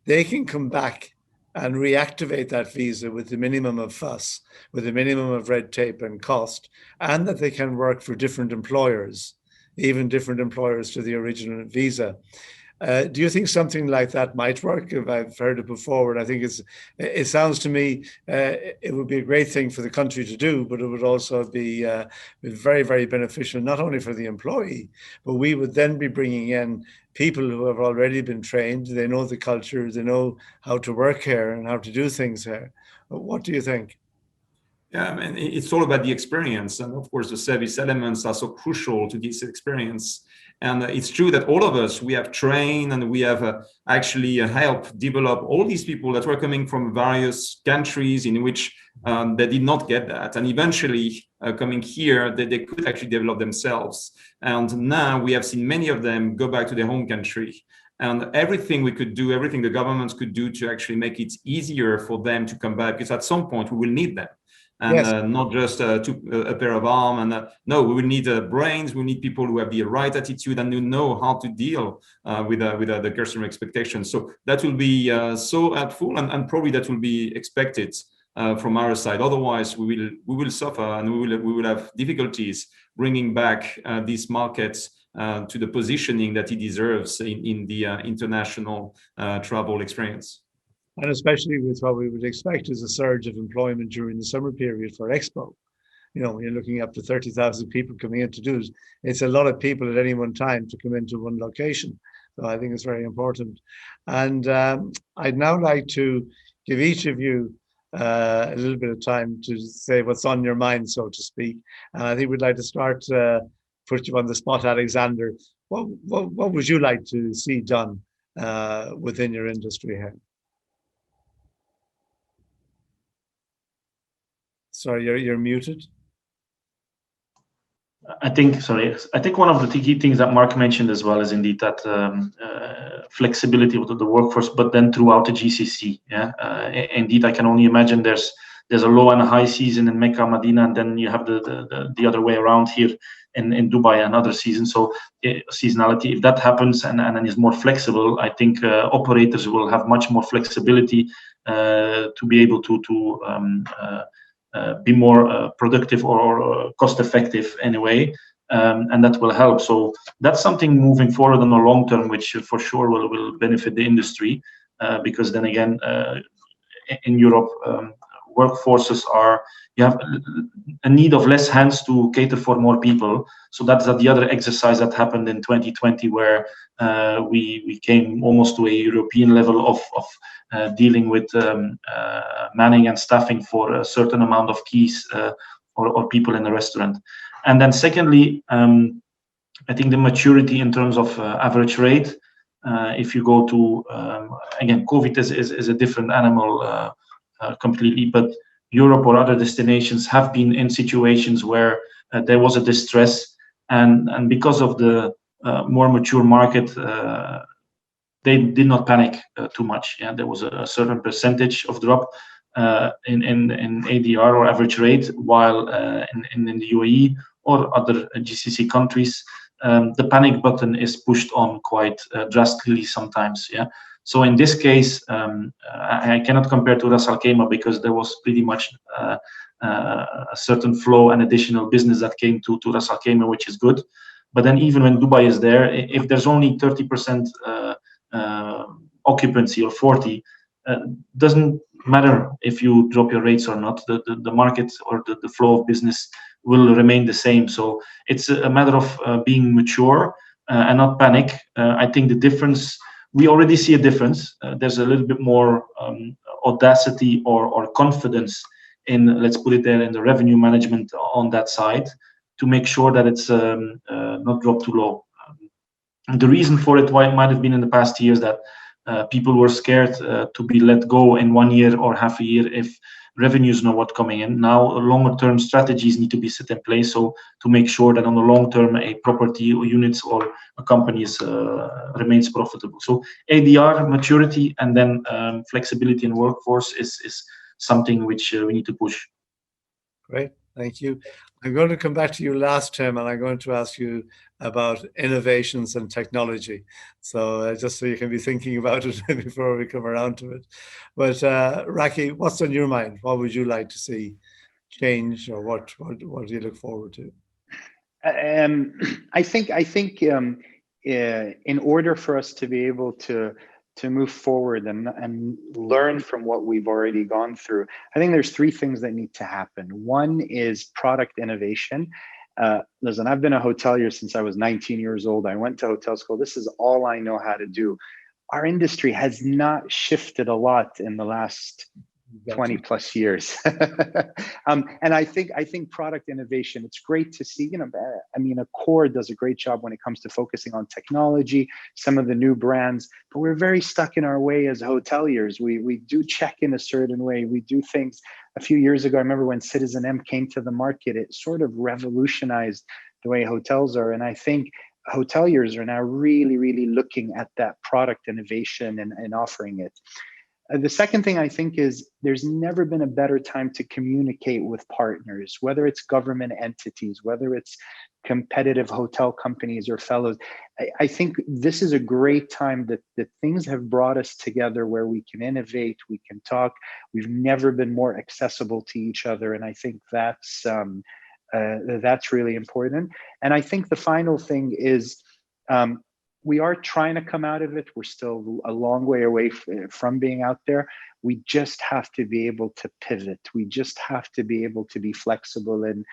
they can come back and reactivate that visa with the minimum of fuss, with the minimum of red tape and cost, and that they can work for different employers, even different employers to the original visa. Do you think something like that might work? If I've heard it before, I think it sounds to me it would be a great thing for the country to do, but it would also be very, very beneficial, not only for the employee, but we would then be bringing in people who have already been trained. They know the culture, they know how to work here and how to do things here. What do you think? Yeah, I mean, it's all about the experience. And of course, the service elements are so crucial to this experience. And it's true that all of us, we have trained and we have actually helped develop all these people that were coming from various countries in which they did not get that. And eventually coming here, they could actually develop themselves. And now we have seen many of them go back to their home country. And everything we could do, everything the governments could do to actually make it easier for them to come back, because at some point we will need them. And yes. Not just a pair of arms. And no, we will need brains. We need people who have the right attitude and who know how to deal with the customer expectations. So that will be so helpful, and probably that will be expected from our side. Otherwise, we will suffer, and we will have difficulties bringing back these markets to the positioning that it deserves in the international travel experience. And especially with what we would expect is a surge of employment during the summer period for Expo. You know, you're looking up to 30,000 people coming in to do it. It's a lot of people at any one time to come into one location. So I think it's very important. And I'd now like to give each of you a little bit of time to say what's on your mind, so to speak. And I think we'd like to start, put you on the spot, Alexander. What would you like to see done within your industry here? Sorry, you're muted. I think one of the key things that Mark mentioned as well is indeed that flexibility of the workforce, but then throughout the GCC. Yeah, indeed, I can only imagine there's a low and a high season in Mecca, Medina, and then you have the other way around here in Dubai, another season. So seasonality, if that happens and is more flexible, I think operators will have much more flexibility to be able to be more productive or cost effective anyway, and that will help. So that's something moving forward in the long term, which for sure will benefit the industry, because then again, in Europe, workforces you have a need of less hands to cater for more people. So that's the other exercise that happened in 2020, where we came almost to a European level of dealing with manning and staffing for a certain amount of keys or people in the restaurant. And then secondly, I think the maturity in terms of average rate, If you go to, again, COVID is a different animal completely, but Europe or other destinations have been in situations where there was a distress, and because of the more mature market, they did not panic too much. Yeah, there was a certain percentage of drop in ADR or average rate, while in the UAE or other GCC countries, the panic button is pushed on quite drastically sometimes. Yeah. So in this case, I cannot compare to Ras Al Khaimah because there was pretty much a certain flow and additional business that came to Ras Al Khaimah, which is good. But then even when Dubai is there, if there's only 30% occupancy or 40, doesn't matter if you drop your rates or not. The market or the flow of business will remain the same. So it's a matter of being mature and not panic. I think the difference, we already see a difference. There's a little bit more audacity or confidence in, let's put it there, in the revenue management on that side to make sure that it's not dropped too low. And the reason for it, why it might have been in the past years, that people were scared to be let go in 1 year or half a year if revenues know what's coming in. Now, longer term strategies need to be set in place, so to make sure that on the long term, a property or units or a company remains profitable. So ADR, maturity, and then flexibility in workforce is something which we need to push. Great, thank you. I'm going to come back to you last term, and I'm going to ask you about innovations and technology. So just so you can be thinking about it before we come around to it. But Raki, what's on your mind? What would you like to see change, or what do you look forward to? I think in order for us to be able to move forward and learn from what we've already gone through, I think there's three things that need to happen. One is product innovation. Listen, I've been a hotelier since I was 19 years old. I went to hotel school. This is all I know how to do. Our industry has not shifted a lot in the last 20 plus years. And I think product innovation, it's great to see, I mean, Accor does a great job when it comes to focusing on technology, some of the new brands, but we're very stuck in our way as hoteliers. We do check in a certain way. We do things. A few years ago, I remember when Citizen M came to the market, it sort of revolutionized the way hotels are. And I think hoteliers are now really, really looking at that product innovation and offering it. The second thing I think is there's never been a better time to communicate with partners, whether it's government entities, whether it's competitive hotel companies or fellows. I think this is a great time that things have brought us together where we can innovate, we can talk. We've never been more accessible to each other. And I think that's really important. And I think the final thing is, we are trying to come out of it. We're still a long way away from being out there. We just have to be able to pivot. We just have to be able to be flexible and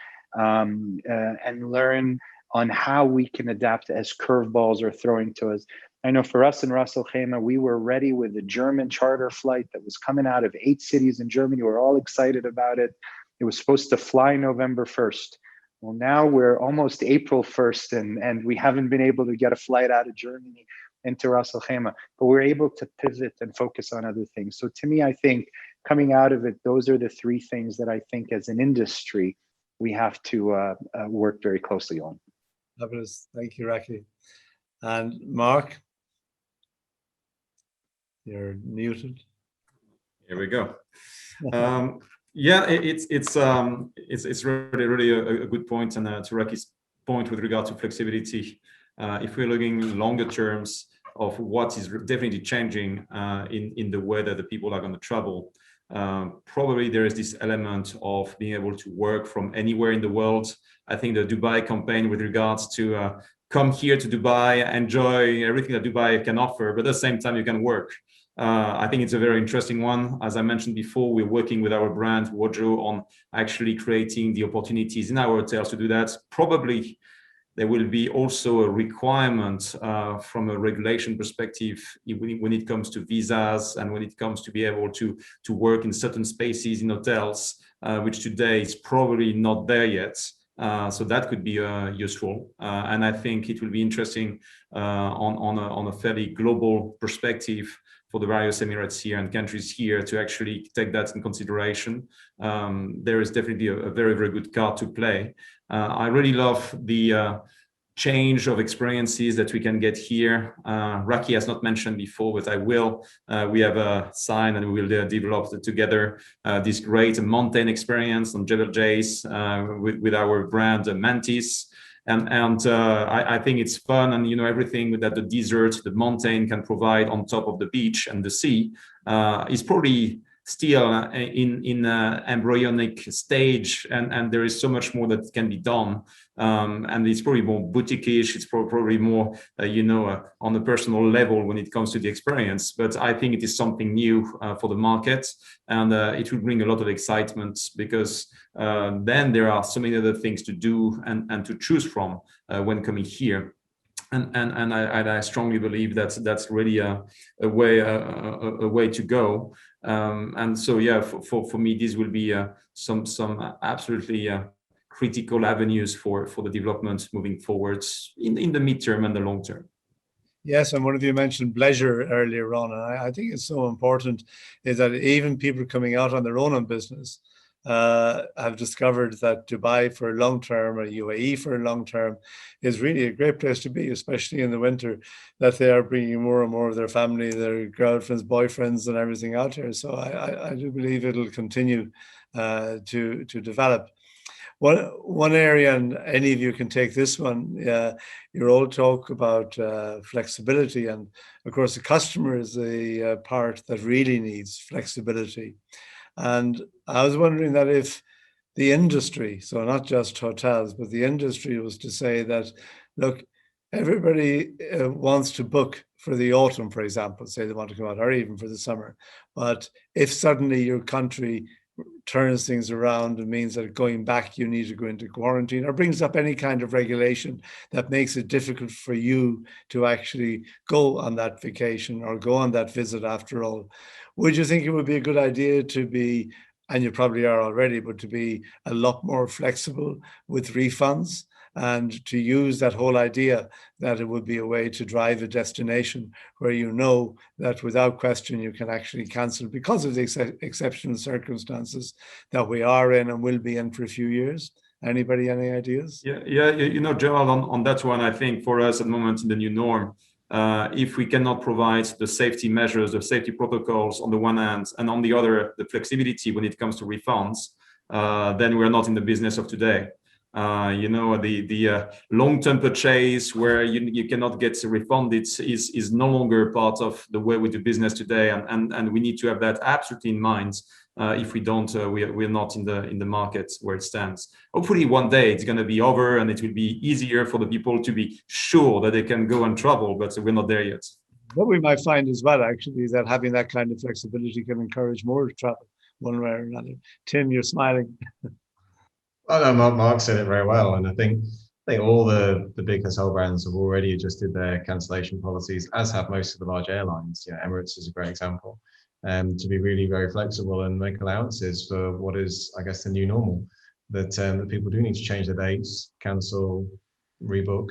learn on how we can adapt as curveballs are throwing to us. I know for us in Ras Al Khaimah, we were ready with a German charter flight that was coming out of 8 cities in Germany. We're all excited about it. It was supposed to fly November 1st. Well, now we're almost April 1st, and we haven't been able to get a flight out of Germany into Ras Al Khaimah, but we're able to pivot and focus on other things. So to me, I think coming out of it, those are the three things that I think as an industry, we have to work very closely on. Fabulous. Thank you, Raki. And Mark, you're muted. Here we go. Yeah, it's really a good point, and to Raki's point with regard to flexibility, if we're looking longer terms of what is definitely changing in the way that the people are going to travel, probably there is this element of being able to work from anywhere in the world. I think the Dubai campaign with regards to come here to Dubai, enjoy everything that Dubai can offer, but at the same time you can work. I think it's a very interesting one. As I mentioned before, we're working with our brand Wojo on actually creating the opportunities in our hotels to do that. Probably there will be also a requirement from a regulation perspective when it comes to visas and when it comes to be able to work in certain spaces in hotels, which today is probably not there yet. So that could be useful. And I think it will be interesting on a fairly global perspective for the various Emirates here and countries here to actually take that in consideration. There is definitely a very, very good card to play. I really love the change of experiences that we can get here. Raki has not mentioned before, but I will. We have signed and we will develop together this great mountain experience on Jebel Jais with our brand Mantis. And I think it's fun, and everything that the desert, the mountain can provide on top of the beach and the sea is probably still in embryonic stage, and there is so much more that can be done, and it's probably more boutique-ish. It's probably more on a personal level when it comes to the experience, but I think it is something new for the market, and it will bring a lot of excitement, because then there are so many other things to do and to choose from when coming here. And I strongly believe that's really a way to go. And so yeah, for me, these will be some absolutely critical avenues for the development moving forwards in the midterm and the long term. Yes, and one of you mentioned pleasure earlier on, and I think it's so important is that even people coming out on their own business have discovered that Dubai for long term or UAE for long term is really a great place to be, especially in the winter, that they are bringing more and more of their family, their girlfriends, boyfriends and everything out here. So I do believe it'll continue to develop. One area, and any of you can take this one, you all talk about flexibility, and of course the customer is the part that really needs flexibility. And I was wondering that if the industry, so not just hotels, but the industry was to say that, look, everybody wants to book for the autumn, for example, say they want to come out, or even for the summer. But if suddenly your country turns things around and means that going back you need to go into quarantine, or brings up any kind of regulation that makes it difficult for you to actually go on that vacation or go on that visit after all, would you think it would be a good idea to be, and you probably are already, but to be a lot more flexible with refunds, and to use that whole idea that it would be a way to drive a destination where you know that without question you can actually cancel because of the exceptional circumstances that we are in and will be in for a few years? Anybody, any ideas? Yeah, Gerald, on that one, I think for us at the moment in the new norm, if we cannot provide the safety measures, the safety protocols on the one hand, and on the other, the flexibility when it comes to refunds, then we're not in the business of today. The long-term purchase where you cannot get refunded is no longer part of the way we do business today, and we need to have that absolutely in mind. If we don't, we're not in the market where it stands. Hopefully one day it's going to be over and it will be easier for the people to be sure that they can go and travel, but we're not there yet. What we might find as well, actually, is that having that kind of flexibility can encourage more travel one way or another. Tim, you're smiling. Oh, no, Mark said it very well, and I think all the big hotel brands have already adjusted their cancellation policies, as have most of the large airlines. Emirates is a great example, to be really very flexible and make allowances for what is, I guess, the new normal. That people do need to change their dates, cancel, rebook.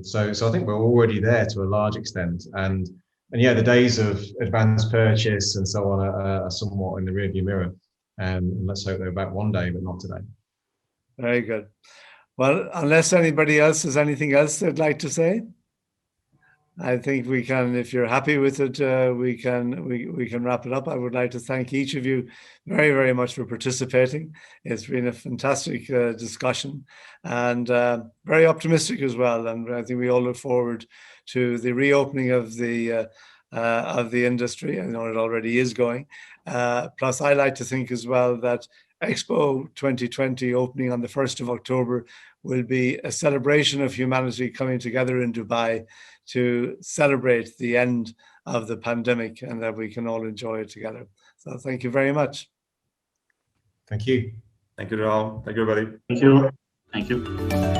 So I think we're already there to a large extent, and yeah, the days of advanced purchase and so on are somewhat in the rearview mirror. And let's hope they're back one day, but not today. Very good. Well, unless anybody else has anything else they'd like to say, I think we can, if you're happy with it, we can wrap it up. I would like to thank each of you very, very much for participating. It's been a fantastic discussion, and very optimistic as well. And I think we all look forward to the reopening of the industry. I know it already is going. Plus, I like to think as well that Expo 2020 opening on the 1st of October will be a celebration of humanity coming together in Dubai to celebrate the end of the pandemic, and that we can all enjoy it together. So thank you very much. Thank you. Thank you, Gerald. Thank you, everybody. Thank you. Thank you.